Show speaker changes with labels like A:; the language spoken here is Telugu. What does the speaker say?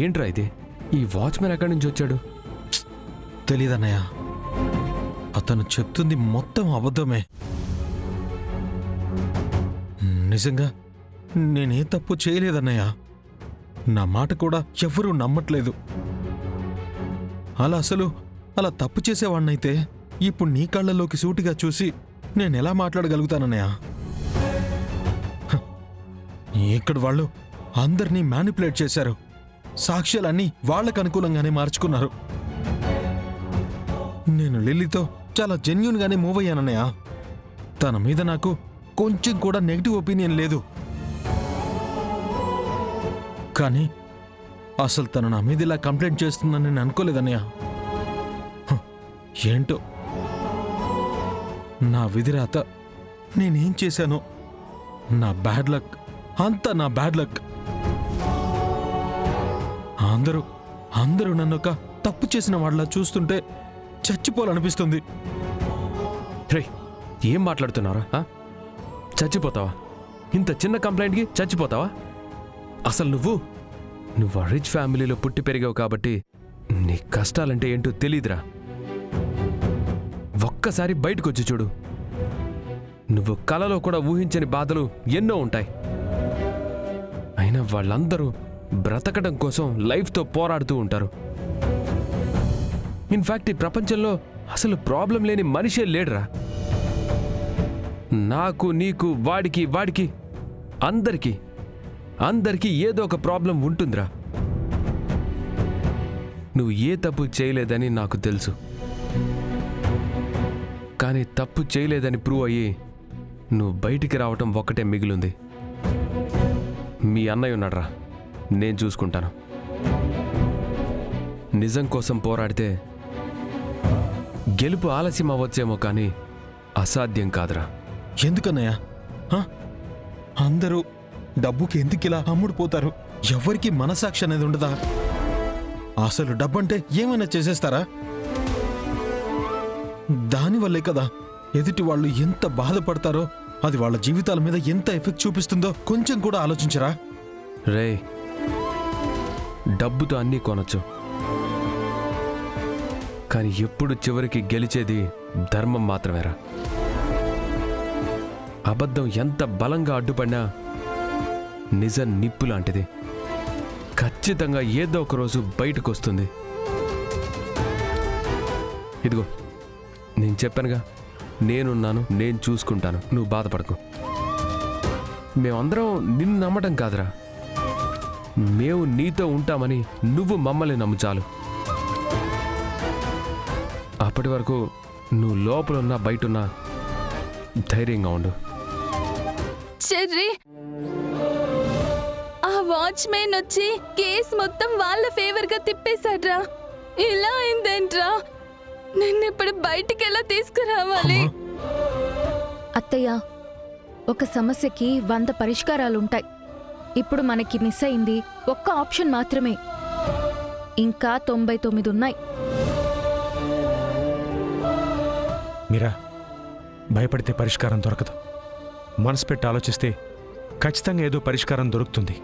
A: ఏంట్రా ఇది? ఈ వాచ్మెన్ ఎక్కడి నుంచి వచ్చాడు?
B: తెలీదన్నయ్య, అతను చెప్తుంది మొత్తం అబద్ధమే. నిజంగా నేనే తప్పు చేయలేదన్నయ్య. నా మాట కూడా ఎవరూ నమ్మట్లేదు. అలా తప్పు చేసేవాణ్ణైతే ఇప్పుడు నీ కళ్ళలోకి సూటిగా చూసి నేనెలా మాట్లాడగలుగుతానన్నయ్య? ఇక్కడ వాళ్ళు అందరినీ మ్యానిపులేట్ చేశారు. సాక్ష్యాలన్నీ వాళ్లకు అనుకూలంగానే మార్చుకున్నారు. నేను లిల్లీతో చాలా జెన్యూన్గానే మూవ్ అయ్యానన్నయ్య. తన మీద నాకు కొంచెం కూడా నెగిటివ్ ఒపీనియన్ లేదు. కానీ అసలు తను నా మీద ఇలా కంప్లైంట్ చేస్తుందని నేను అనుకోలేదన్నయ్య. ఏంటో నా విధిరాత, నేనేం చేశానో, నా బ్యాడ్ లక్, అంతా నా బ్యాడ్ లక్. అందరూ నన్ను ఒక తప్పు చేసిన వాళ్ళ చూస్తుంటే చచ్చిపోవాలనిపిస్తుంది.
A: రే, ఏం మాట్లాడుతున్నారా? చచ్చిపోతావా? ఇంత చిన్న కంప్లైంట్కి చచ్చిపోతావా? అసలు నువ్వు ఆ రిచ్ ఫ్యామిలీలో పుట్టి పెరిగావు కాబట్టి నీ కష్టాలంటే ఏంటో తెలీదురా. ఒక్కసారి బయటకు వచ్చి చూడు. నువ్వు కలలో కూడా ఊహించని బాధలు ఎన్నో ఉంటాయి. అయినా వాళ్ళందరూ బ్రతకడం కోసం లైఫ్తో పోరాడుతూ ఉంటారు. ఇన్ఫ్యాక్ట్ ఈ ప్రపంచంలో అసలు ప్రాబ్లం లేని మనిషే లేడురా. నాకు, నీకు, వాడికి అందరికీ ఏదో ఒక ప్రాబ్లం ఉంటుందిరా. నువ్వు ఏ తప్పు చేయలేదని నాకు తెలుసు. కానీ తప్పు చేయలేదని ప్రూవ్ అయ్యి నువ్వు బయటికి రావటం ఒక్కటే మిగిలింది. మీ అన్నయ్య ఉన్నాడ్రా, నేను చూసుకుంటాను. నిజం కోసం పోరాడితే గెలుపు ఆలస్యం అవ్వచ్చేమో కానీ అసాధ్యం కాదురా.
B: ఎందుకన్నయ్యా? అందరూ డబ్బుకి ఎందుకిలా అమ్ముడుపోతారు? ఎవరికి మనసాక్షి అనేది ఉండదా? అసలు డబ్బంటే ఏమైనా చేసేస్తారా? దానివల్లే కదా ఎదుటి వాళ్ళు ఎంత బాధపడతారో, అది వాళ్ళ జీవితాల మీద ఎంత ఎఫెక్ట్ చూపిస్తుందో కొంచెం కూడా ఆలోచించరా?
A: రే, డబ్బుతో అన్నీ కొనొచ్చు, కానీ ఎప్పుడు చివరికి గెలిచేది ధర్మం మాత్రమేరా. అబద్ధం ఎంత బలంగా అడ్డుపడినా నిజం నిప్పు లాంటిది. ఖచ్చితంగా ఏదో ఒక రోజు బయటకు వస్తుంది. ఇదిగో, నేను చెప్పానుగా, నేనున్నాను, నేను చూసుకుంటాను, నువ్వు బాధపడకు. మేమందరం నిన్ను నమ్మటం కాదురా, మేము నీతో ఉంటామని నువ్వు మమ్మల్ని నమ్ము చాలు. అప్పటి వరకు నువ్వు లోపలున్నా బయటున్నా ధైర్యంగా ఉండు.
C: చెర్రీ, ఆ వాచ్మెన్ వచ్చి కేసు మొత్తం వాళ్ళ ఫేవర్ గా తిప్పేశాడ్రా. ఇలా అయిందేంట్రా? నిన్నిప్పుడు బయటికి ఎలా తీసుకురావాలి?
D: అత్తయ్య, ఒక సమస్యకి 100 పరిష్కారాలుంటాయి. ఇప్పుడు మనకి మిస్ అయింది ఒక్క ఆప్షన్ మాత్రమే. ఇంకా 99 ఉన్నాయి.
E: మీరా, భయపడితే పరిష్కారం దొరకదు. మనసు పెట్టి ఆలోచిస్తే ఖచ్చితంగా ఏదో పరిష్కారం దొరుకుతుంది.